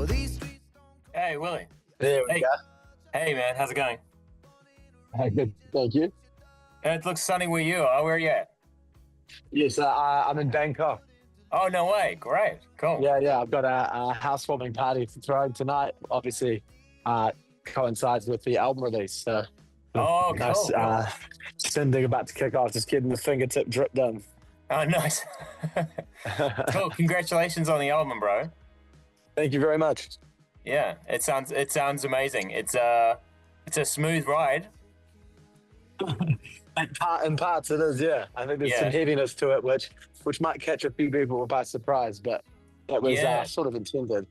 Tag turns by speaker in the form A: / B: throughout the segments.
A: Hey, Willie.
B: There we
A: Hey,
B: go.
A: hey, man. How's it going?
B: Good. Thank you.
A: It looks sunny where you are. Where are you at?
B: Yes, I'm in Bangkok.
A: Oh, no way. Great. Cool.
B: Yeah. I've got a housewarming party to throw tonight. Obviously, coincides with the album release. So,
A: Oh,
B: nice
A: cool.
B: sending about to kick off. Just getting the fingertip drip done.
A: Oh, nice. Cool. Congratulations on the album, bro.
B: Thank you very much.
A: Yeah, it sounds amazing. It's a smooth ride.
B: In parts, it is. Yeah, I think there's some
A: Yeah.
B: heaviness to it, which might catch a few people by surprise, but that was
A: Yeah.
B: sort of intended.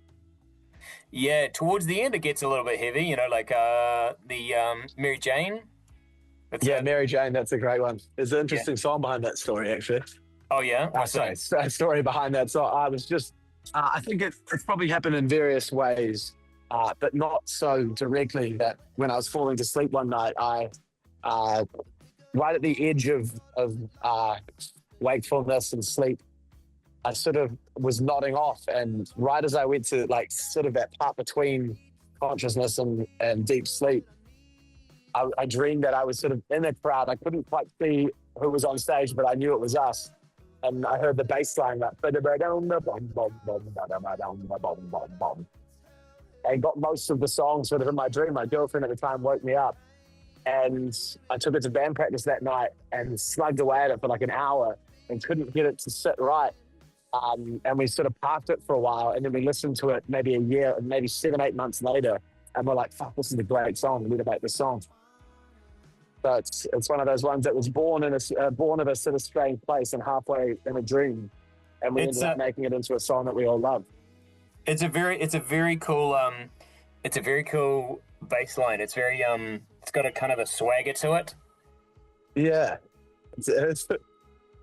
A: Yeah. Towards the end, it gets a little bit heavy. Like the Mary Jane. That's
B: Yeah,
A: it.
B: Mary Jane, that's a great one. There's an
A: Yeah.
B: interesting song behind that story, actually.
A: Oh, yeah. What's
B: Sorry,
A: that?
B: a story behind that. So I was just, I think it's probably happened in various ways, but not so directly that when I was falling to sleep one night, right at the edge of wakefulness and sleep, I sort of was nodding off. And right as I went to like sort of that part between consciousness and deep sleep, I dreamed that I was sort of in a crowd. I couldn't quite see who was on stage, but I knew it was us. And I heard the bass line like, I got most of the song sort of in my dream. My girlfriend at the time woke me up, and I took it to band practice that night and slugged away at it for like an hour and couldn't get it to sit right. And we sort of parked it for a while, and then we listened to it maybe a year, maybe 7, 8 months later, and we're like, fuck, this is a great song. We need to make this song. So it's one of those ones that was born in born of a sort of strange place and halfway in a dream, and we ended up making it into a song that we all love.
A: It's a very cool bass line. It's very it's got a kind of a swagger to it.
B: Yeah, it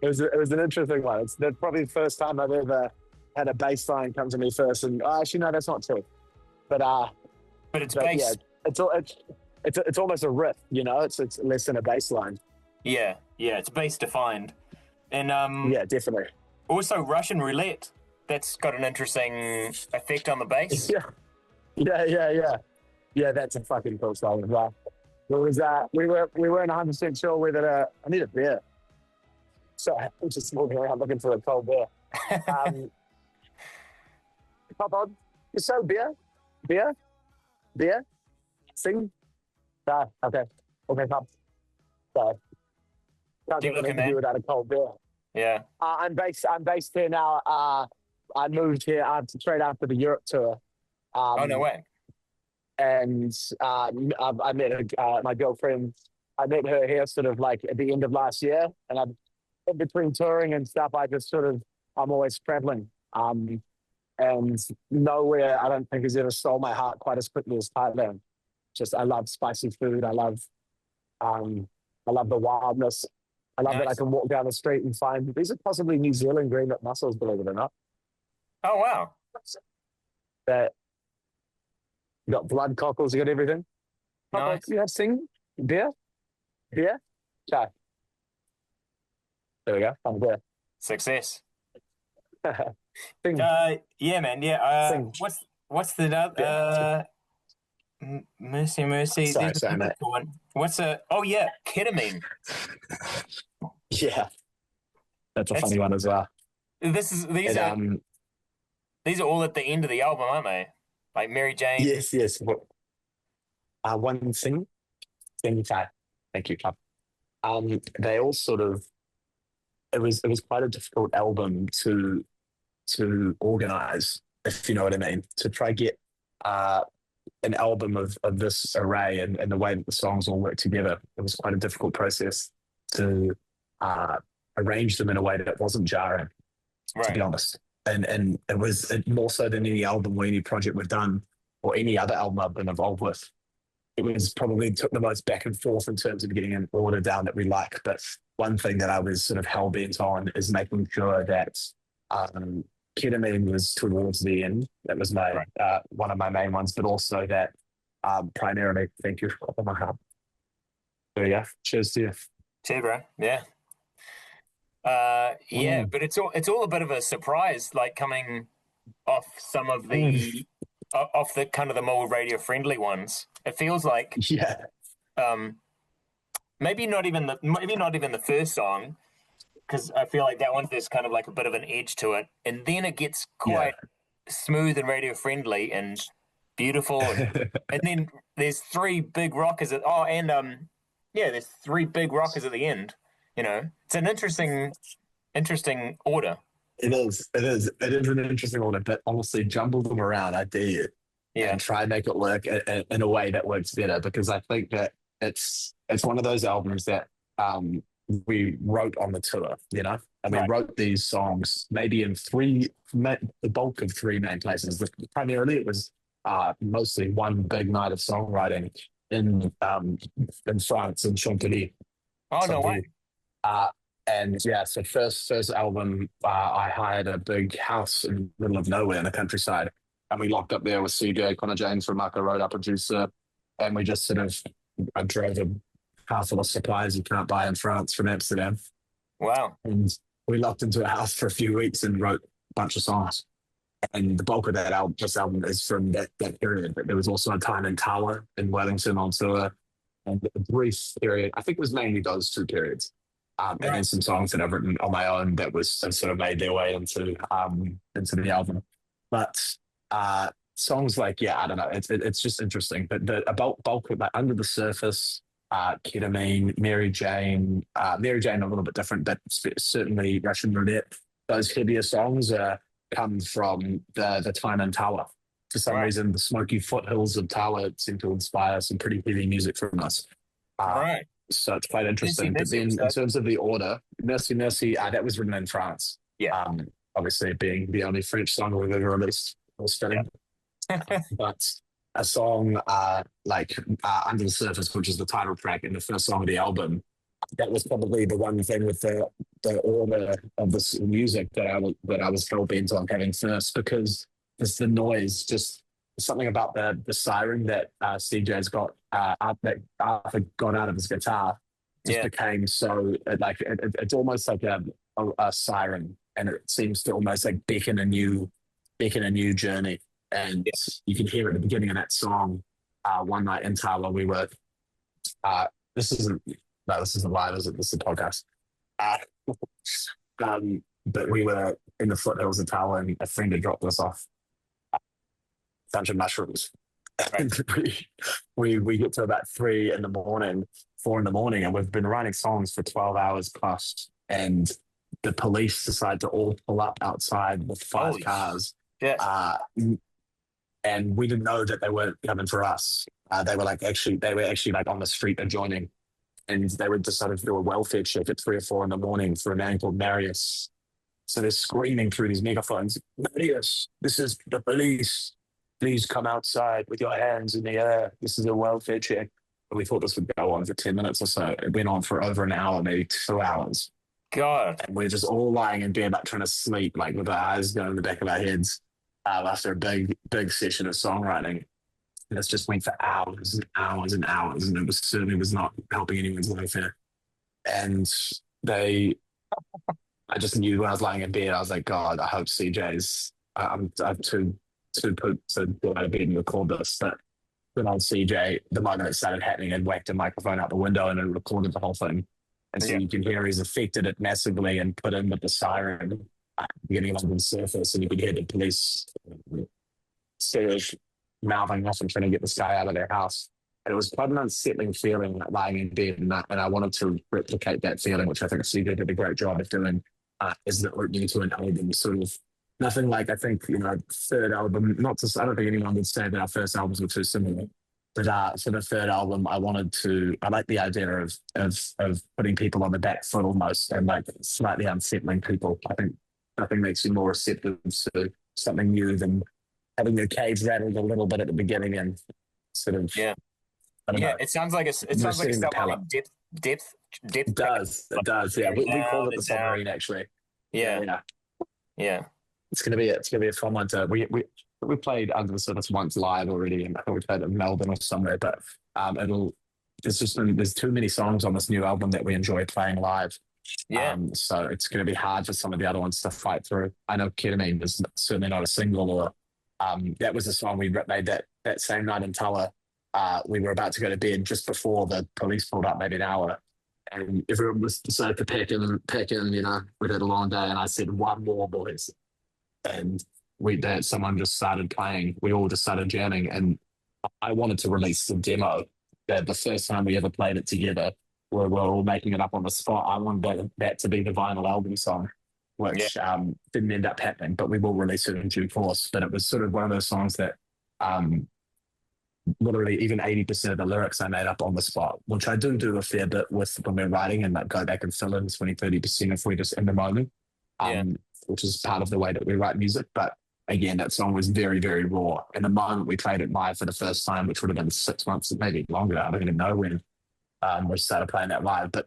B: was an interesting one. It's probably the first time I've ever had a bass line come to me first, and actually no, that's not true. But
A: it's bass.
B: Yeah, it's almost a riff, It's less than a bass line.
A: Yeah, it's bass defined, and
B: yeah, definitely.
A: Also, Russian roulette. That's got an interesting effect on the bass.
B: Yeah. That's a fucking cool song as well. It was we weren't 100% sure whether I need a beer. So I'm just walking around looking for a cold beer. Pop on. So beer, sing. Okay, pop. So can't do an interview without a cold beer.
A: Yeah.
B: I'm based here now. I moved here straight after the Europe tour.
A: Oh, no way.
B: And I met my girlfriend. I met her here sort of like at the end of last year. And I'm in between touring and stuff. I'm always traveling. And nowhere I don't think has ever stole my heart quite as quickly as Thailand. I love spicy food. I love the wildness. I love that I can walk down the street and find these are possibly New Zealand green nut mussels, believe it or not.
A: Oh, wow.
B: That you got blood cockles, you got everything.
A: Nice.
B: You have sing beer, chai. There we go. I'm there.
A: Success.
B: Sing.
A: Yeah, man. Yeah.
B: Sing.
A: What's the Mercy?
B: Sorry, mate.
A: One. What's ketamine.
B: Yeah, that's a funny one as well.
A: These are all at the end of the album, aren't they? Like Mary Jane.
B: Yes. One sing chai. Thank you, club. They all sort of. It was quite a difficult album to organize, if you know what I mean. To try get an album of this array and the way that the songs all work together. It was quite a difficult process to arrange them in a way that wasn't jarring, to be honest. And it was more so than any album or any project we've done or any other album I've been involved with. It was probably took the most back and forth in terms of getting an order down that we like. But one thing that I was sort of hell-bent on is making sure that ketamine was towards the end. That was my one of my main ones, but also that primarily, thank you for my heart. There you go. Cheers to you.
A: Cheers, bro. Yeah. But it's all a bit of a surprise, like coming off some of the off the kind of the more radio friendly ones. It feels like
B: Yeah,
A: um, maybe not even the first song, because I feel like that one there's kind of like a bit of an edge to it, and then it gets
B: yeah.
A: quite smooth and radio friendly and beautiful, and then there's three big rockers at yeah, there's three big rockers at the end. You know, it's an interesting order.
B: It is. It is. It is an interesting order, but honestly, jumble them around, I dare you,
A: Yeah,
B: and try and make it work in a way that works better. Because I think that it's one of those albums that we wrote on the tour. You know, and we
A: right.
B: wrote these songs maybe in the bulk of three main places. Primarily, it was mostly one big night of songwriting in France in Chantilly.
A: Oh no way.
B: Chantilly. Uh, and yeah, so first album, I hired a big house in the middle of nowhere in the countryside, and we locked up there with CJ Connor James from Marco Road, our producer, and we just sort of I drove a car full of supplies you can't buy in France from Amsterdam,
A: Wow.
B: and we locked into a house for a few weeks and wrote a bunch of songs. And the bulk of this album is from that period. But there was also a time in Tower in Wellington on tour, and a brief period. I think it was mainly those two periods. And
A: Right.
B: then some songs that I've written on my own that sort of made their way into the album. But songs like I don't know, it's just interesting. But the bulk of like Under the Surface, Ketamine, Mary Jane a little bit different, but certainly Russian Roulette. Those heavier songs come from the time in Tower. For some
A: Right.
B: reason, the smoky foothills of Tower seem to inspire some pretty heavy music from us. Uh,
A: Right.
B: so it's quite
A: Missy,
B: interesting. But
A: Missy
B: then
A: was
B: in
A: that?
B: terms of the order, Merci Merci, that was written in France.
A: Yeah.
B: Obviously being the only French song we've ever released was
A: Yeah.
B: fitting. But a song like Under the Surface, which is the title track and the first song of the album, that was probably the one thing with the order of this music that I was hell bent on having first, because it's the noise, just something about the siren that CJ's got that Arthur got out of his guitar just
A: Yeah.
B: became so it's almost like a siren, and it seems to almost like beckon a new journey. And
A: Yeah.
B: you can hear at the beginning of that song, one night in Tyler, we were uh, this isn't no, this isn't live, is it? This is a podcast. Uh, but we were in the foothills of Tyler, and a friend had dropped us off a bunch of mushrooms.
A: Right.
B: And we get to about 3 in the morning, 4 in the morning, and we've been writing songs for 12 hours plus. And the police decide to all pull up outside with five
A: Holy
B: cars.
A: shit.
B: And we didn't know that they weren't coming for us. They were actually like on the street adjoining, and they were decided to do a welfare check at 3 or 4 in the morning for a man called Marius. So they're screaming through these megaphones, Marius, this is the police. Please come outside with your hands in the air. This is a welfare check. And we thought this would go on for 10 minutes or so. It went on for over an hour, maybe 2 hours.
A: God.
B: And we're just all lying in bed, like trying to sleep, like with our eyes going in the back of our heads after a big session of songwriting. And it's just went for hours and hours and hours. And it certainly was not helping anyone's welfare. And I just knew when I was lying in bed, I was like, God, I hope CJ's, I'm too pooped to go out of bed and record this. But then on CJ, the moment it started happening, and whacked a microphone out the window and it recorded the whole thing. And so
A: Yeah.
B: you can hear he's affected it massively and put in with the siren beginning on the surface, and you could hear the police sort of mouthing off and trying to get this guy out of their house. And it was quite an unsettling feeling, like lying in bed, and I wanted to replicate that feeling, which I think CJ did a great job of doing, as the opening to an album. Sort of nothing like, I think, third album, I don't think anyone would say that our first albums were too similar. But for the third album, I like the idea of putting people on the back foot almost, and like slightly unsettling people. I think nothing makes you more receptive to something new than having your cage rattled a little bit at the beginning and sort of,
A: Yeah.
B: I don't
A: Yeah.
B: know,
A: It sounds like a
B: resetting the
A: stuff on
B: palate.
A: like depth
B: It does. It does. Yeah. We call it the submarine, actually.
A: Yeah.
B: Yeah.
A: Yeah.
B: It's gonna be a fun one to we played Under the Surface once live already, and I think we played it in Melbourne or somewhere. But there's too many songs on this new album that we enjoy playing live.
A: Yeah.
B: So it's going to be hard for some of the other ones to fight through. I know Ketamine is certainly not a single or That was a song we made that same night in Tower. We were about to go to bed just before the police pulled up, maybe an hour, and everyone was decided to pack in. We'd had a long day, and I said, "One more, boys," and someone just started playing. We all just started jamming, and I wanted to release the demo. That the first time we ever played it together, we're all making it up on the spot. I wanted that to be the vinyl album song, which didn't end up happening, but we will release it in due course. But it was sort of one of those songs that literally even 80% of the lyrics I made up on the spot, which I do a fair bit with when we're writing, and like go back and fill in 20-30% if we're just in the moment, which is part of the way that we write music. But again, that song was very, very raw. And the moment we played it live for the first time, which would have been 6 months, maybe longer, I don't even know when, we started playing that live, but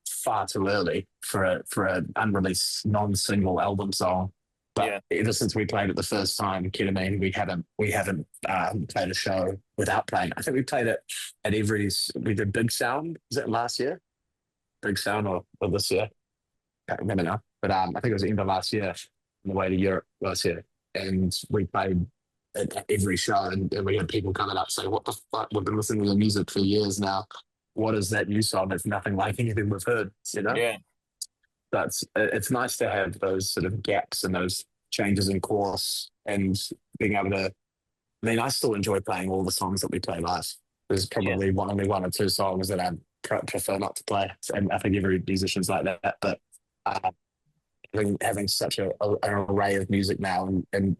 B: far too early for an unreleased non-single album song. But ever since we played it the first time, Ketamine, we haven't played a show without playing. I think we played it at we did Big Sound. Was it last year? Big Sound or this year? Can't remember now. But I think it was the end of last year on the way to Europe last year. And we played at every show, and we had people coming up saying, "What the fuck? We've been listening to the music for years now. What is that new song? It's nothing like anything we've heard,"
A: Yeah.
B: It's nice to have those sort of gaps and those changes in course, and being able to. I mean, I still enjoy playing all the songs that we play live. There's probably only one or two songs that I prefer not to play, and I think every musician's like that. But having such an array of music now, and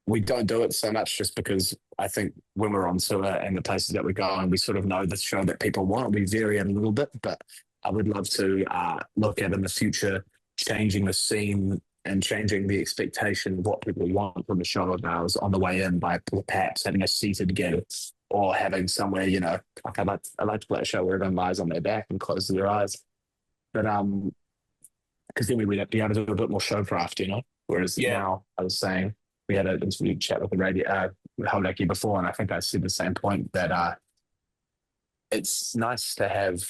B: we don't do it so much just because I think when we're on tour and the places that we go, and we sort of know the show that people want, we vary it a little bit. But I would love to look at in the future changing the scene and changing the expectation of what people want from a show of ours on the way in by perhaps having a seated gig or having somewhere, like I like to play a show where everyone lies on their back and closes their eyes. But because then we would be able to do a bit more showcraft, Whereas now, I was saying, we had an interview chat with the radio with Hauraki before, and I think I said the same point that it's nice to have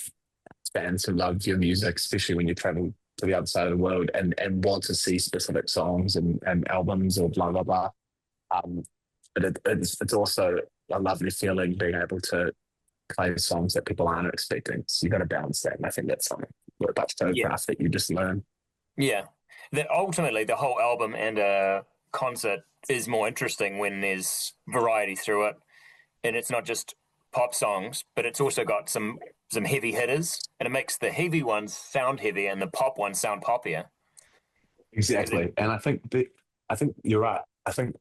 B: fans who love your music, especially when you travel to the other side of the world and want to see specific songs and albums or blah, blah, blah. But it's also a lovely feeling being able to play songs that people aren't expecting. So you've got to balance that. And I think that's something about photograph that you just learn.
A: Yeah. Ultimately, the whole album and a concert is more interesting when there's variety through it. And it's not just pop songs, but it's also got some heavy hitters, and it makes the heavy ones sound heavy and the pop ones sound poppier.
B: Exactly. And I think you're right. I think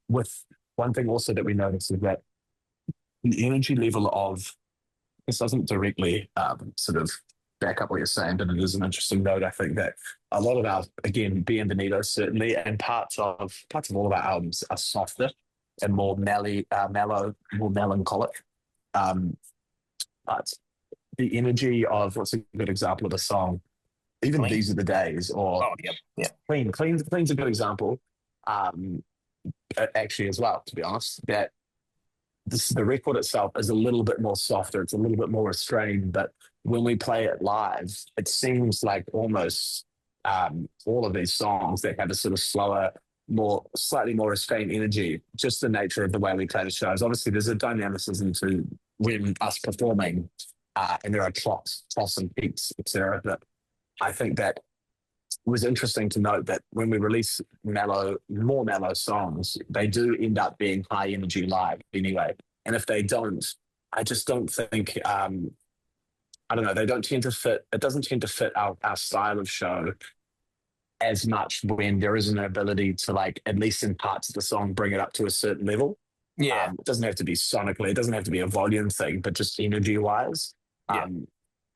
B: with one thing also that we notice is that the energy level of this doesn't directly sort of back up what you're saying, but it is an interesting note. I think that a lot of our, again, Bienvenido certainly, and parts of all of our albums are softer and more mellow, more melancholic. But the energy of, what's a good example of a song? Even Clean. These Are the Days, or Clean's a good example. Actually, as well, to be honest, that the record itself is a little bit more softer. It's a little bit more restrained, but when we play it live, it seems like almost all of these songs that have a sort of slower, slightly more restrained energy, just the nature of the way we play the shows. Obviously, there's a dynamicism to when us performing, and there are troughs and peaks, etc. But I think that it was interesting to note that when we release more mellow songs, they do end up being high energy live anyway. And if they don't, I just don't think, I don't know, they don't tend to fit, it doesn't tend to fit our style of show as much when there isn't an ability to, like, at least in parts of the song, bring it up to a certain level.
A: Yeah.
B: It doesn't have to be sonically, it doesn't have to be a volume thing, but just energy wise.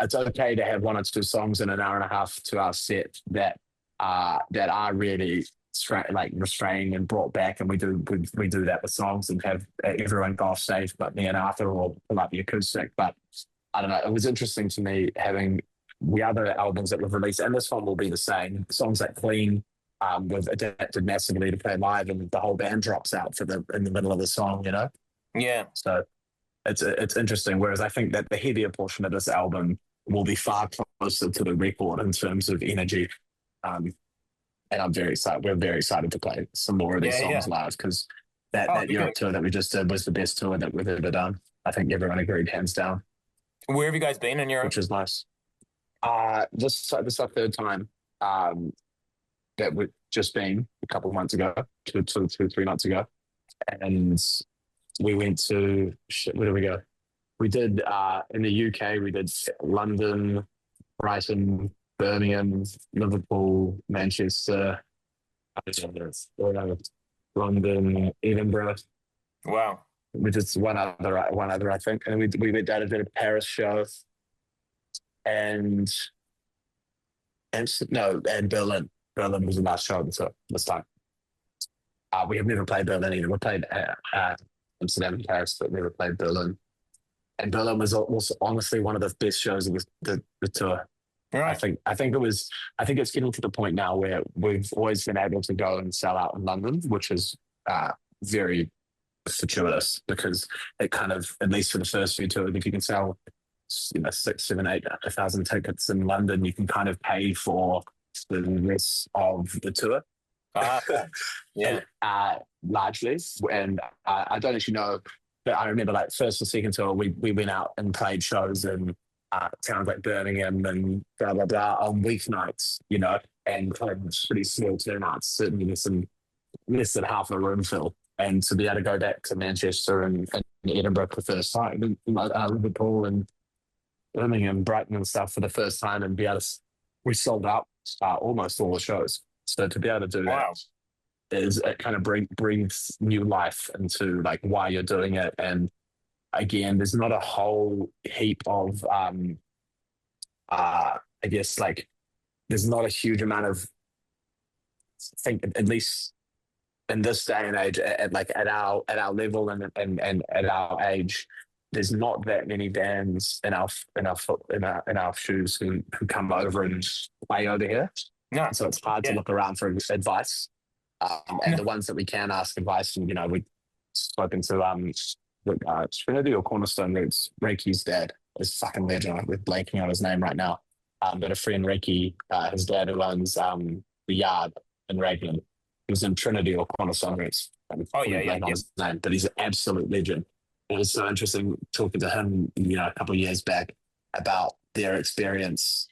B: It's okay to have one or two songs in an hour and a half, 2 hour set that are really restrained and brought back, and we do that with songs and have everyone go off stage but me and Arthur, or pull up the acoustic. But I don't know, it was interesting to me having the other albums that we've released, and this one will be the same. Songs like Clean, we've adapted massively to play live, and the whole band drops out in the middle of the song,
A: Yeah.
B: So it's interesting. Whereas I think that the heavier portion of this album will be far closer to the record in terms of energy. and I'm very excited. We're very excited to play some more of these
A: Yeah,
B: songs
A: yeah.
B: live because
A: Oh,
B: that Europe
A: definitely.
B: tour that we just did was the best tour that we've ever done. I think everyone agreed hands down,
A: Where have you guys been in Europe?
B: which is nice. This is our third time um, that we've just been a couple of months ago, 3 months ago, and we went to where did we go? We did in the UK. We did London, Brighton, Birmingham, Liverpool, Manchester, London, Edinburgh.
A: Wow.
B: We did one other, I think, and we went down and did a Paris show, and and Berlin. Berlin was the last show this time. We have never played Berlin either. We played Amsterdam and Paris, but never played Berlin. And Berlin was also honestly one of the best shows of the tour.
A: Right.
B: I think it's getting to the point now where we've always been able to go and sell out in London, which is very fortuitous because it kind of, at least for the first few tours, if you can sell, 6, 7, 8, 1,000 tickets in London, you can kind of pay for the rest of the tour.
A: Ah, yeah.
B: And largely, and I don't actually know, but I remember like first or second tour, we went out and played shows in towns like Birmingham and blah blah blah on weeknights, and played pretty small turnouts, certainly less than half a room fill. And to be able to go back to Manchester and Edinburgh for the first time, and Liverpool and Birmingham, Brighton and stuff for the first time, and be able to, we sold out almost all the shows. So to be able to do
A: Wow.
B: that is it kind of brings new life into like why you're doing it. And again, there's not a whole heap of I guess like there's not a huge amount of, I think at least in this day and age, at our level and at our age, there's not that many bands in our shoes who come over and play over here.
A: No.
B: So it's hard to
A: Yeah.
B: look around for advice. And the ones that we can ask advice from, we've spoken to Trinity or Cornerstone Roots, Reiki's dad is fucking legend. We're blanking on his name right now. But a friend Reiki, his dad who owns the Yard in Raglan, he was in Trinity or Cornerstone Roots.
A: Oh, yeah, yeah,
B: On
A: yeah.
B: his name, but he's an absolute legend. It was so interesting talking to him, a couple of years back about their experience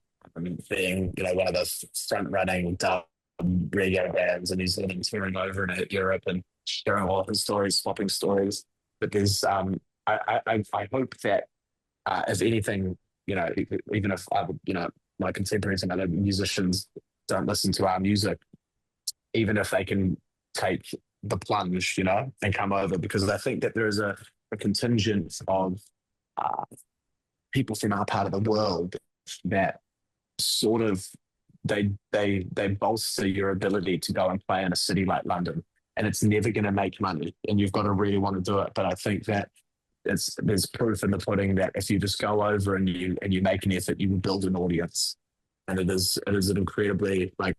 B: being, one of the front running dub reggae bands in New Zealand, touring over in Europe and sharing all of his stories, swapping stories. But there's, I hope that if anything, even if my contemporaries and other musicians don't listen to our music, even if they can take the plunge, and come over, because I think that there is a contingent of people from our part of the world that sort of they bolster your ability to go and play in a city like London, and it's never going to make money, and you've got to really want to do it. But I think that there's proof in the pudding that if you just go over and you make an effort, you will build an audience, and it is an incredibly like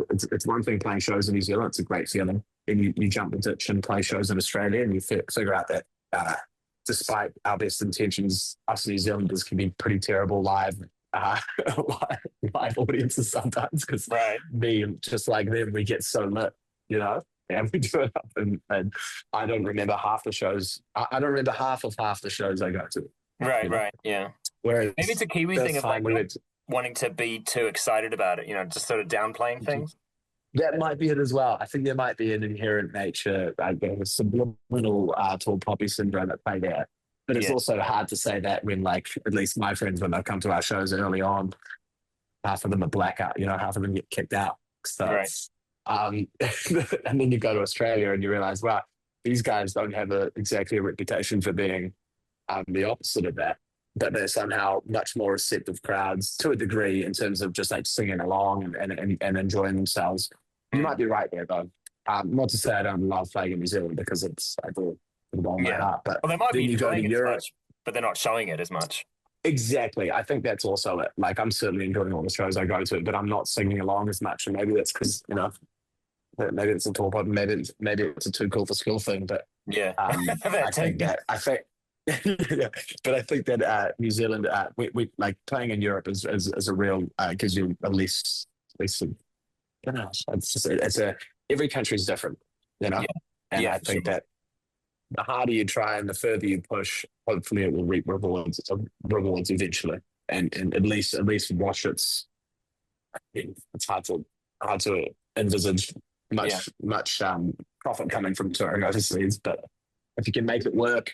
B: it's one thing playing shows in New Zealand, it's a great feeling, and you jump the ditch and play shows in Australia, and you figure out that despite our best intentions, us New Zealanders can be pretty terrible live live audiences sometimes, because
A: Right.
B: me, just like them, we get so lit, and we do it up, and I don't remember half the shows. I don't remember half the shows I go to.
A: Right, right. Yeah.
B: Whereas
A: Maybe it's a Kiwi
B: this
A: thing of like
B: time we
A: not
B: went,
A: wanting to be too excited about it, just sort of downplaying things.
B: that might be it as well. I think there might be an inherent nature, like a subliminal tall poppy syndrome at play there. But it's
A: Yeah.
B: also hard to say that when, like, at least my friends, when they've come to our shows early on, half of them are blackout, half of them get kicked out. So,
A: Right.
B: and then you go to Australia and you realize, wow, these guys don't have exactly a reputation for being the opposite of that. But they're somehow much more receptive crowds to a degree in terms of just like singing along and enjoying themselves. You might be right there, though. Not to say I don't love playing in New Zealand, because I do with all my
A: Yeah.
B: heart. But
A: Well, they might
B: then
A: be
B: you go to
A: enjoying it as
B: Europe.
A: much, but they're not showing it as much.
B: Exactly. I think that's also it. Like, I'm certainly enjoying all the shows I go to, but I'm not singing along as much. And maybe that's because, maybe it's a tall pop, maybe it's a too cool for school thing. But
A: Yeah.
B: I think, yeah, but I think that New Zealand, we like playing in Europe is a real gives you at least you know, it's just, it's a every country's different, you know,
A: Yeah,
B: and
A: yeah,
B: I
A: for sure.
B: think that the harder you try and the further you push, hopefully it will reap rewards eventually, and at least wash it's hard to envisage
A: Yeah,
B: much profit coming from touring overseas, but if you can make it work,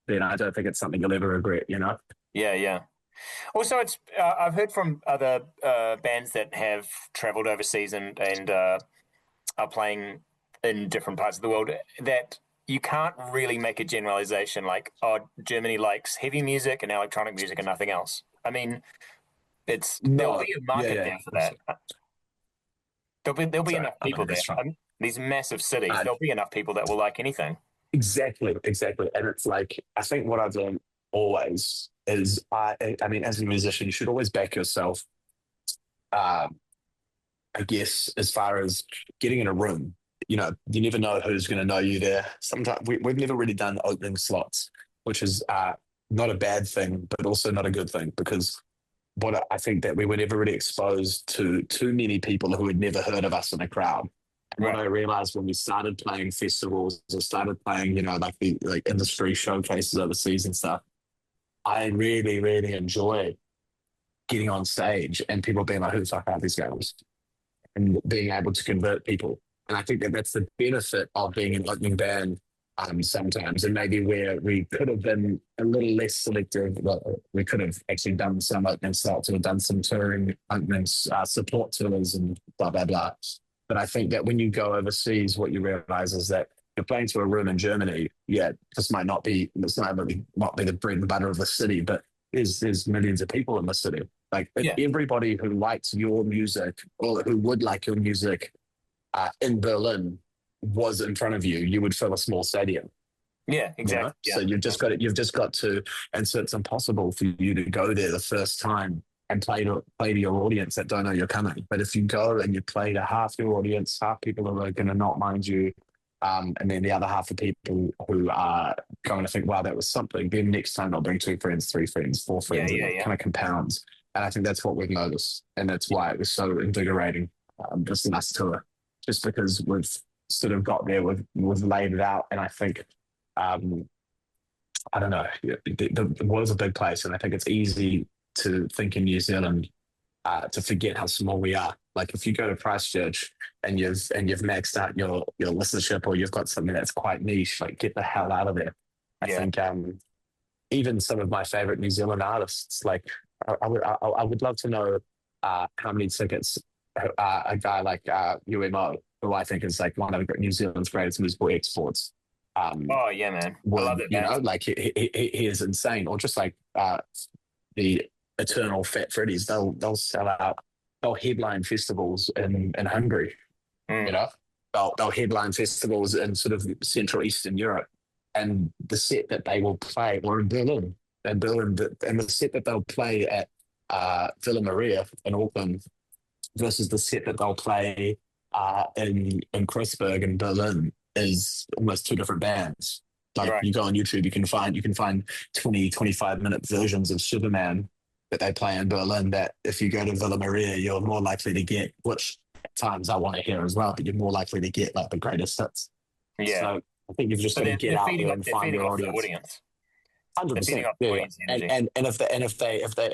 B: then I don't think it's something you'll ever regret, you know.
A: yeah, yeah. Also, it's I've heard from other bands that have traveled overseas and are playing in different parts of the world that you can't really make a generalization like, oh, Germany likes heavy music and electronic music and nothing else. I mean, there'll
B: No,
A: be a
B: yeah,
A: market
B: yeah,
A: there for that. There'll be
B: sorry,
A: enough
B: I
A: people
B: know
A: there.
B: that's right.
A: These massive cities,
B: Uh,
A: there'll be enough people that will like anything.
B: exactly, and it's like I think what I've learned always is I mean, as a musician, you should always back yourself. Um, I guess as far as getting in a room, you know, you never know who's going to know you there. Sometimes we've never really done opening slots, which is not a bad thing, but also not a good thing because what I think that we were never really exposed to too many people who had never heard of us in a crowd. And what
A: Right.
B: I realized when we started playing festivals or started playing, you know, like the like industry showcases overseas and stuff, I really, really enjoy getting on stage and people being like, "Who the fuck are these guys?" and being able to convert people. And I think that that's the benefit of being an opening band sometimes, and maybe where we could have been a little less selective. Well, we could have actually done some opening slots or done some touring openings, support tours, and blah blah blah. But I think that when you go overseas, what you realize is that you're playing to a room in Germany. Yeah, this might really not be the bread and butter of the city, but there's millions of people in the city. Like if
A: Yeah.
B: everybody who likes your music or who would like your music in Berlin was in front of you, you would fill a small stadium.
A: Yeah.
B: You know,
A: Exactly.
B: so
A: Yeah.
B: you've just got to, and so it's impossible for you to go there the first time and play to your audience that don't know you're coming. But if you go and you play to half your audience, half people are going to not mind you, and then the other half of people who are going to think, "Wow, that was something." Then next time they'll bring two friends, three friends, four
A: Yeah.
B: friends, and
A: Yeah.
B: it
A: Yeah.
B: kind of compounds. And I think that's what we've noticed, and that's why it was so invigorating this last tour, just because we've sort of got there, we've laid it out, and I think. Um, I don't know. The world's a big place, and I think it's easy to think in New Zealand to forget how small we are. Like if you go to Christchurch and you've maxed out your listenership, or you've got something that's quite niche, like get the hell out of there. I
A: Yeah.
B: think even some of my favorite New Zealand artists, like I would love to know how many tickets a guy like UMO, who I think is like one of New Zealand's greatest musical exports, um,
A: Oh yeah, man. I love
B: would,
A: that
B: you
A: band.
B: know, like he is insane. Or just like the Eternal Fat Freddies, they'll sell out, they'll headline festivals in Hungary, you
A: Mm.
B: know, they'll headline festivals in sort of Central Eastern Europe, and the set that they will play, or in Berlin, and the set that they'll play at Villa Maria in Auckland versus the set that they'll play in Kreuzberg in Berlin is almost two different bands. Like
A: Right.
B: you go on YouTube, you can find 20, 25 minute versions of Superman that they play in Berlin that if you go to Villa Maria, you're more likely to get, which at times I want to hear as well, but you're more likely to get like the greatest hits.
A: Yeah.
B: So I think you've just
A: So
B: got to get
A: they're
B: out
A: feeding
B: there
A: off
B: and
A: they're
B: find
A: feeding
B: your
A: off the
B: audience.
A: audience.
B: Hundred
A: They're feeding
B: percent,
A: off
B: yeah,
A: the
B: yeah.
A: audience
B: And
A: energy.
B: and and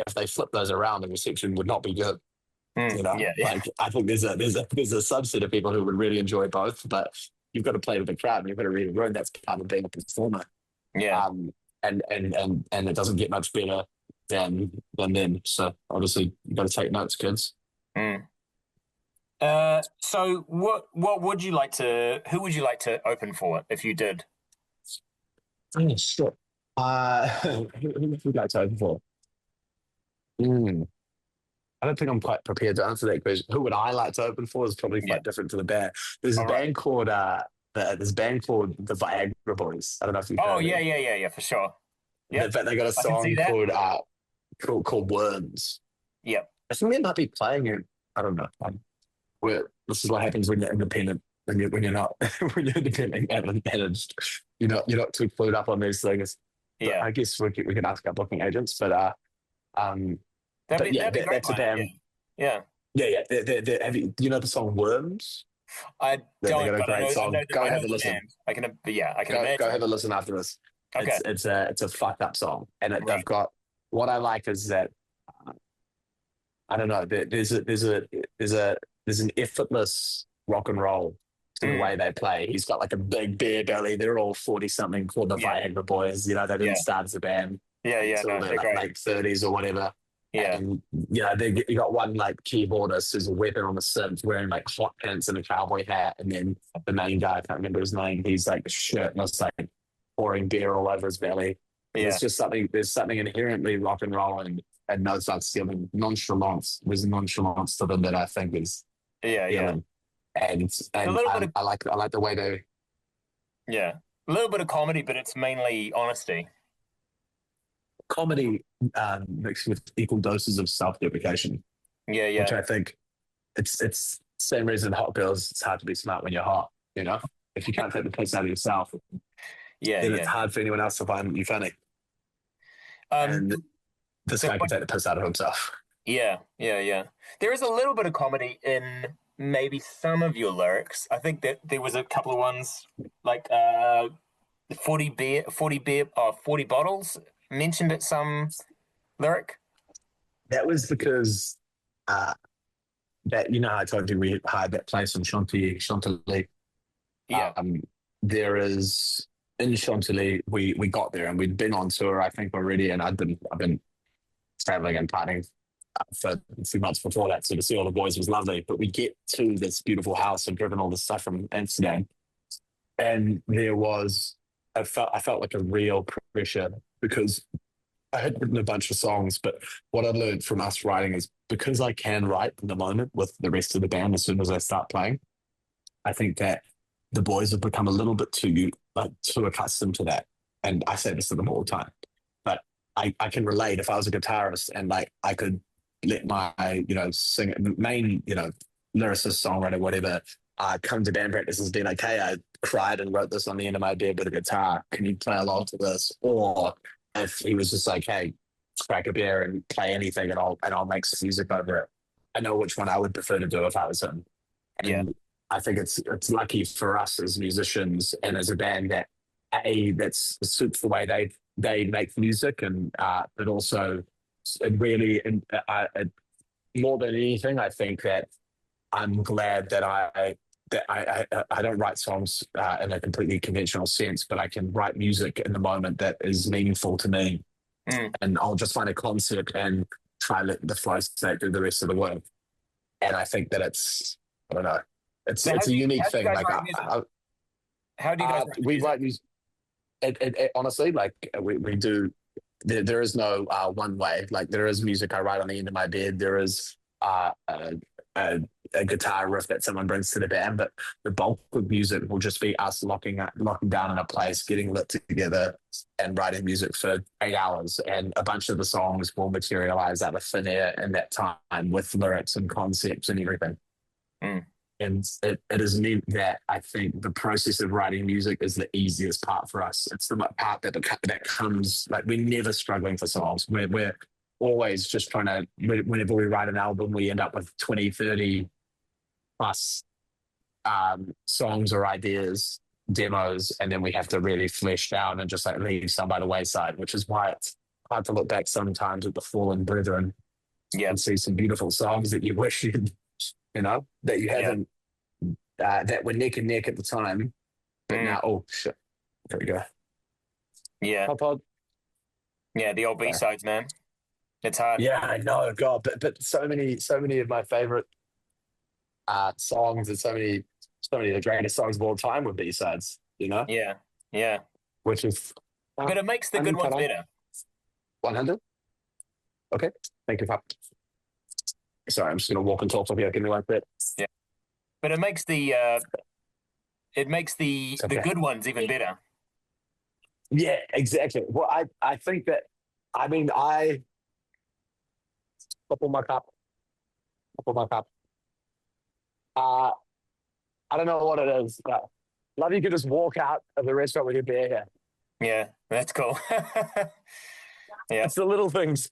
B: if they flip those around, the reception would not be good.
A: Mm.
B: You know,
A: Yeah. Yeah.
B: like I think there's a subset of people who would really enjoy both, but you've got to play with the crowd and you've got to read the room. That's part of being a performer.
A: Yeah.
B: Um, and it doesn't get much better than then. So obviously you've got to take notes, kids.
A: Mm. So what would you like to who would you like to open for if you did?
B: Oh shit. Who would you like to open for? Mm. I don't think I'm quite prepared to answer that question. Who would I like to open for is probably
A: Yeah.
B: quite different to the band. There's a
A: All right.
B: band called there's a band called the Viagra Boys. I don't know if you've
A: Oh
B: heard of
A: yeah,
B: them.
A: yeah, yeah, yeah, for sure.
B: In
A: Yep.
B: fact, they got a
A: I can see
B: song
A: that.
B: called Worms.
A: Yep.
B: I think they might be playing it. I don't know. This is what happens when you're independent. When you're not when you're independent and managed, you're not too clued up on these things. But
A: Yeah.
B: I guess we can ask our booking agents. Um, but yeah,
A: That'd be great,
B: that's a
A: man. Yeah.
B: band.
A: Yeah.
B: Yeah, yeah. Do you know the song Worms?
A: I
B: They
A: don't,
B: got a
A: but
B: great
A: I know
B: song. Go
A: I know
B: have a
A: the
B: listen.
A: band. Yeah, I can
B: Go
A: imagine.
B: have a listen after this.
A: Okay,
B: It's a fucked up song, and they've
A: right.
B: got what I like is that I don't know. There's a there's an effortless rock and roll to the
A: Mm,
B: way they play. He's got like a big beer belly. They're all 40 something called the
A: yeah,
B: Viagra Boys. You know, they didn't
A: yeah,
B: start as a band
A: yeah.
B: until
A: No,
B: their
A: they're great.
B: late 30s or whatever.
A: Yeah,
B: And you got one like keyboardist who's a weapon on the synth wearing like hot pants and a cowboy hat, and then the main guy, I can't remember his name, he's like shirtless, like pouring beer all over his belly. And
A: yeah,
B: there's something inherently rock and roll and no such feeling nonchalance. There's a nonchalance to them that I think is
A: yeah.
B: feeling. And
A: A
B: and
A: little bit
B: I,
A: of
B: I like the way they
A: yeah, a little bit of comedy, but it's mainly honesty.
B: comedy mixed with equal doses of self-deprecation, which
A: Yeah,
B: I think it's same reason hot girls. It's hard to be smart when you're hot. You know, if you can't take the piss out of yourself, then it's
A: yeah.
B: hard for anyone else to find you funny.
A: Um,
B: And this
A: so
B: guy can take the piss out of himself.
A: yeah. There is a little bit of comedy in maybe some of your lyrics. I think that there was a couple of ones like 40 bottles mentioned at some lyric.
B: That was because uh, that you know how I told you we hired that place in Chantilly.
A: Yeah,
B: Um, there is in Chantilly. We got there and we'd been on tour I think already, and I've been traveling and partying for a few months before that. So to see all the boys was lovely. But we get to this beautiful house and driven all this stuff from Amsterdam, and there was I felt like a real pressure because I had written a bunch of songs, but what I learned from us writing is because I can write in the moment with the rest of the band as soon as I start playing, I think that the boys have become a little bit too accustomed to that. And I say this to them all the time. But I can relate if I was a guitarist and like I could let my, sing main, lyricist, songwriter, whatever, come to band practice and be like, hey, I cried and wrote this on the end of my bed with a guitar. Can you play along to this? Or if he was just like, hey, crack a beer and play anything and I'll make some music over it. I know which one I would prefer to do if I was him.
A: yeah.
B: And I think it's lucky for us as musicians and as a band that that's suits the way they make music and but also it really and more than anything I think that I'm glad that I don't write songs in a completely conventional sense, but I can write music in the moment that is meaningful to me,
A: Mm.
B: and I'll just find a concept and try let the flow state do the rest of the work. And I think that I don't know,
A: So
B: it's a unique
A: how do you
B: thing.
A: guys
B: Like
A: write music? How do you guys write the
B: we
A: music?
B: write music. Honestly, like we do. There is no one way. Like there is music I write on the end of my bed. There is a, a guitar riff that someone brings to the band, but the bulk of music will just be us locking down in a place, getting lit together, and writing music for 8 hours. And a bunch of the songs will materialize out of thin air in that time with lyrics and concepts and everything.
A: Mm.
B: And it has meant that I think the process of writing music is the easiest part for us. It's the part that comes like we're never struggling for songs. We're always just trying to, whenever we write an album, we end up with 20, 30 plus songs or ideas, demos, and then we have to really flesh down and just like leave some by the wayside, which is why it's hard to look back sometimes at the fallen brethren
A: Yeah,
B: and see some beautiful songs that you wish that you
A: yeah.
B: haven't that were neck and neck at the time, but
A: Mm.
B: now, oh shit, there we go.
A: Yeah,
B: Pod.
A: yeah. The old B
B: Sorry.
A: sides, man. It's hard.
B: Yeah, I know, God, but so many of my favorite songs and so many of the greatest songs of all time were B sides,
A: Yeah, yeah.
B: which is
A: But it makes the good ones better.
B: 100. Okay, thank you, Pop. Sorry, I'm just gonna walk and talk to you. Give me one bit.
A: Yeah, but it makes
B: It's
A: the
B: okay.
A: good ones even better.
B: Yeah, exactly. Well, I think that I mean I couple my cup, couple my cup. Uh, I don't know what it is, but love you could just walk out of the restaurant with your beer here.
A: Yeah, that's cool. Yeah,
B: It's the little things.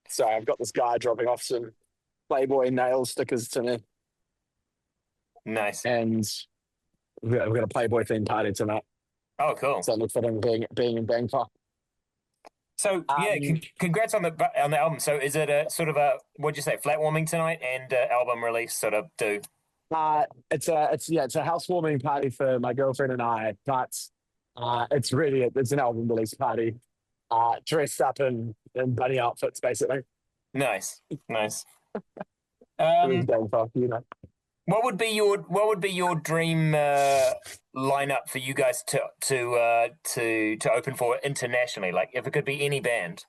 B: Sorry, I've got this guy dropping off soon. Playboy nail stickers to me,
A: Nice.
B: and we've got a Playboy themed party tonight.
A: Oh, cool.
B: So look for them being in Bangkok.
A: So yeah, congrats on the album. So is it a sort of a what'd you say, flat warming tonight and album release sort of do?
B: It's a housewarming party for my girlfriend and I, but it's an album release party. Dressed up in bunny outfits, basically.
A: Nice, nice.
B: It was Bangkok, you know.
A: What would be your dream lineup for you guys to open for internationally? Like if it could be any band.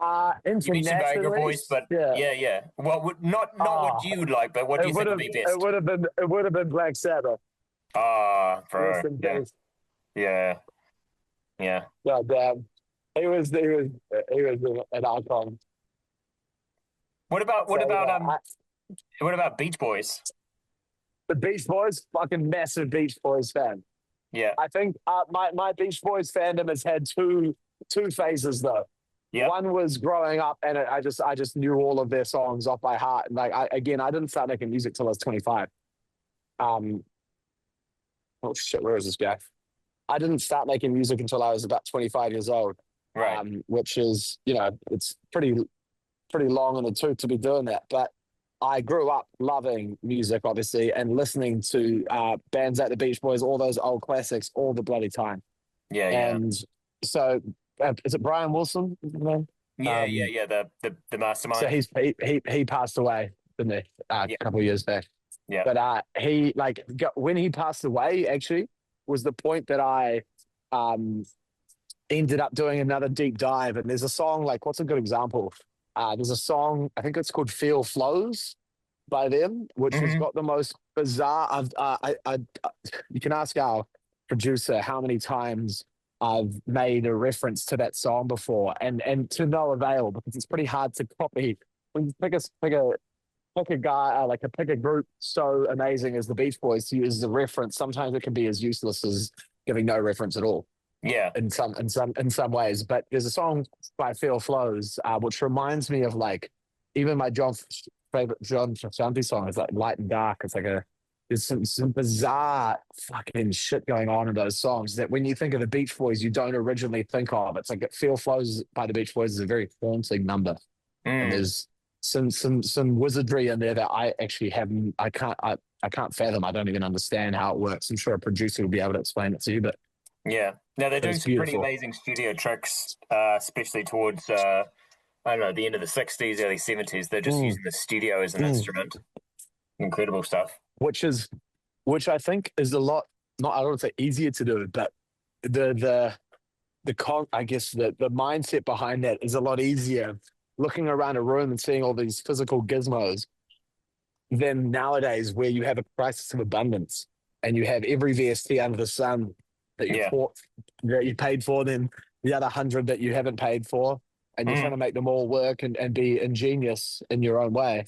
A: You mentioned Bagger Boys, but yeah. What would not what you would like, but what do you think would be best?
B: It would have been Black Sabbath.
A: Bro. Yeah.
B: God damn. He was an icon.
A: What about Beach Boys?
B: The Beach Boys, fucking massive Beach Boys fan.
A: Yeah.
B: I think my Beach Boys fandom has had two phases though.
A: Yeah.
B: One was growing up, and I just knew all of their songs off by heart. And I didn't start making music till I was 25. Oh shit, where is this guy? I didn't start making music until I was about 25 years old.
A: Right.
B: Which is, it's pretty long in the tooth to be doing that. But I grew up loving music, obviously, and listening to bands like the Beach Boys, all those old classics, all the bloody time.
A: Yeah.
B: And so, is it Brian Wilson?
A: Yeah. The mastermind.
B: So he passed away, didn't he? A couple of years back.
A: Yeah.
B: But when he passed away, actually, was the point that I ended up doing another deep dive. And there's a song, like, what's a good example? There's a song, I think it's called Feel Flows by them, which has got the most bizarre. You can ask our producer how many times I've made a reference to that song before, and to no avail, because it's pretty hard to copy. When you pick a guy, pick a group so amazing as the Beach Boys to use as a reference, sometimes it can be as useless as giving no reference at all.
A: Yeah.
B: In some ways. But there's a song by Feel Flows, which reminds me of like even my favorite John Frusciante song is like Light and Dark. It's like there's some bizarre fucking shit going on in those songs that when you think of the Beach Boys, you don't originally think of. It's like Feel Flows by the Beach Boys is a very haunting number. And there's some wizardry in there that I actually haven't, I can't fathom. I don't even understand how it works. I'm sure a producer will be able to explain it to you, but
A: yeah. Now they're doing some pretty amazing studio tricks, especially towards I don't know, the end of the 60s, early 70s. They're just using the studio as an instrument. Incredible stuff.
B: Which I think is a lot, not I don't want to say easier to do, but the mindset behind that is a lot easier looking around a room and seeing all these physical gizmos than nowadays where you have a crisis of abundance and you have every VST under the sun that you paid for, then the other 100 that you haven't paid for, and you're trying to make them all work and be ingenious in your own way.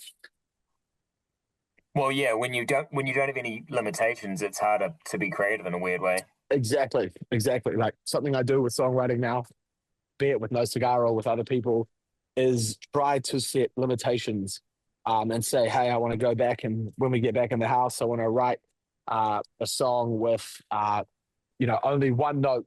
A: Well, yeah, when you don't have any limitations, it's harder to be creative in a weird way.
B: Exactly. Like something I do with songwriting now, be it with No Cigar or with other people, is try to set limitations and say, hey, I want to go back, and when we get back in the house, I want to write a song with only one note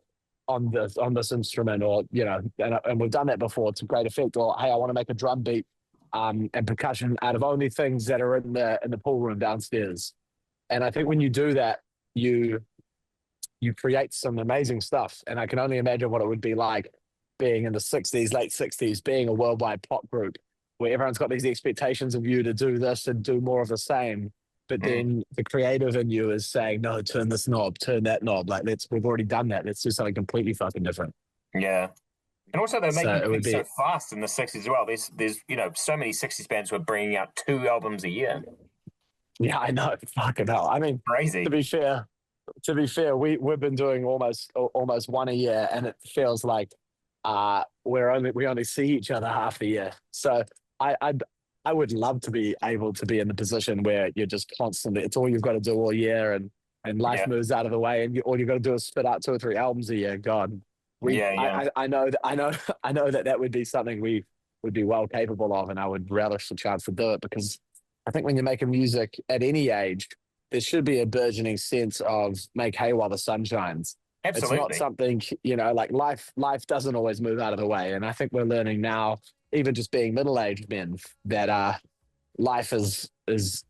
B: on this instrument, or and we've done that before to great effect. Or hey, I want to make a drum beat and percussion out of only things that are in the pool room downstairs. And I think when you do that, you create some amazing stuff. And I can only imagine what it would be like being in the 60s, late 60s, being a worldwide pop group where everyone's got these expectations of you to do this and do more of the same. But then the creative in you is saying, no, turn this knob, turn that knob. Like, we've already done that. Let's do something completely fucking different.
A: Yeah. And also they're making things so fast in the 60s as well. There's so many 60s bands who are bringing out 2 albums a year.
B: Yeah, I know. Fucking hell. I mean,
A: crazy.
B: To be fair, we've been doing almost one a year, and it feels like we only see each other half the year. So I would love to be able to be in the position where you're just constantly, it's all you've got to do all year, and life moves out of the way, and all you've got to do is spit out 2 or 3 albums a year. God, I know that would be something we would be well capable of, and I would relish the chance to do it, because I think when you're making music at any age, there should be a burgeoning sense of make hay while the sun shines. It's not
A: Absolutely.
B: something, you know, like life doesn't always move out of the way. And I think we're learning now, even just being middle-aged men, that life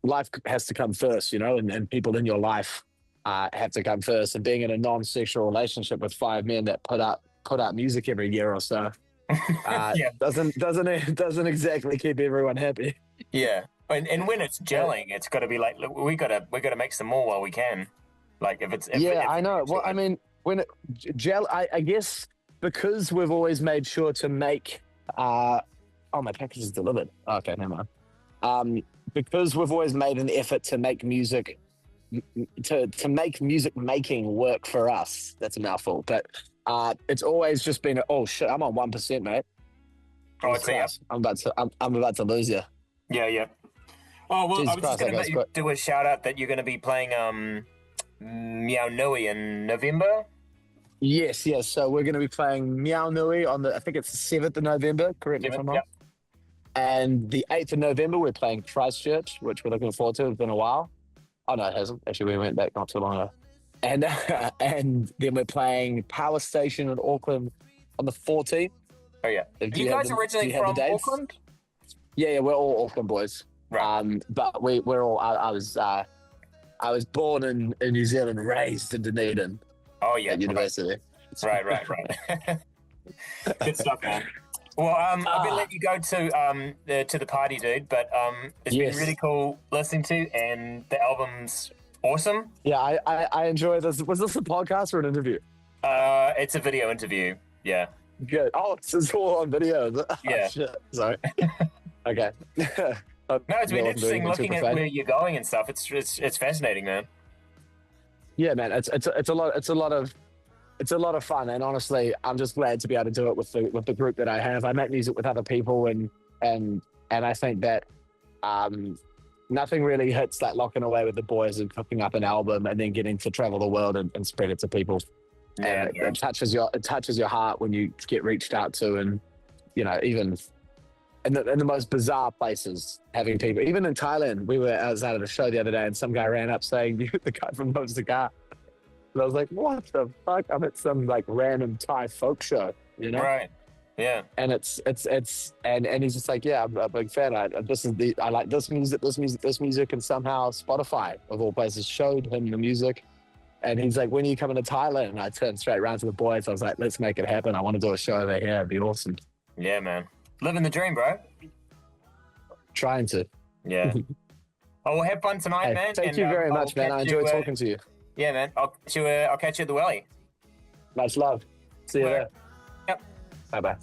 B: life has to come first, you know, and people in your life have to come first. And being in a non-sexual relationship with 5 men that put out music every year or so
A: Yeah.
B: doesn't exactly keep everyone happy.
A: Yeah. And when it's gelling, it's got to be like, look, we got to make some more while we can. Like
B: I know. Well, I mean, when gel, I guess because we've always made sure to make. Oh, my package is delivered. Okay, never mind. Because we've always made an effort to make music, to make music making work for us. That's a mouthful, but it's always just been. Oh shit! I'm on 1%, mate.
A: Oh, it's out.
B: I'm about to lose you.
A: Yeah. Oh well,
B: Jesus
A: I was just
B: Christ,
A: going to do a shout out that you're going to be playing Meow Nui in November.
B: Yes. So we're going to be playing Meow Nui on I think it's the 7th of November. Correct me if I'm wrong. Yep. And the 8th of November, we're playing Christchurch, which we're looking forward to. It's been a while. Oh, no, it hasn't. Actually, we went back not too long ago. And then we're playing Power Station in Auckland on the 14th.
A: Oh, yeah. Are you guys originally from Auckland?
B: Yeah, we're all Auckland boys.
A: Right.
B: But we're all, I was born in New Zealand, raised in Dunedin.
A: Oh, yeah.
B: At university.
A: Right. Good stuff, man. Well, I'm gonna let you go to the party, dude. But it's been really cool listening to, and the album's awesome.
B: Yeah, I enjoy this. Was this a podcast or an interview?
A: It's a video interview. Yeah.
B: Good. Oh, it's all on video.
A: Yeah.
B: Oh, shit. Sorry. Okay.
A: No, it's been interesting looking at where you're going and stuff. It's fascinating, man.
B: Yeah, man. It's a lot of fun, and honestly, I'm just glad to be able to do it with the group that I have. I make music with other people, and I think that nothing really hits like locking away with the boys and cooking up an album and then getting to travel the world and spread it to people.
A: Yeah,
B: and it touches your heart when you get reached out to, and you know, even in the most bizarre places, having people. Even in Thailand, I was out at a show the other day, and some guy ran up saying, "You're the guy from No Cigar." And I was like, "What the fuck?" I'm at some like random Thai folk show, you know?
A: Right. Yeah.
B: And it's and he's just like, "Yeah, I'm a big fan. I like this music," and somehow Spotify of all places showed him the music. And he's like, "When are you coming to Thailand?" And I turned straight around to the boys. I was like, "Let's make it happen. I want to do a show over here. It'd be awesome."
A: Yeah, man. Living the dream, bro.
B: Trying to.
A: Yeah. Oh, well, have fun tonight, man.
B: Thank you very much, man. I enjoyed talking to you.
A: Yeah, man. I'll catch you at the Willie.
B: Much love. See you there.
A: Yep.
B: Bye-bye.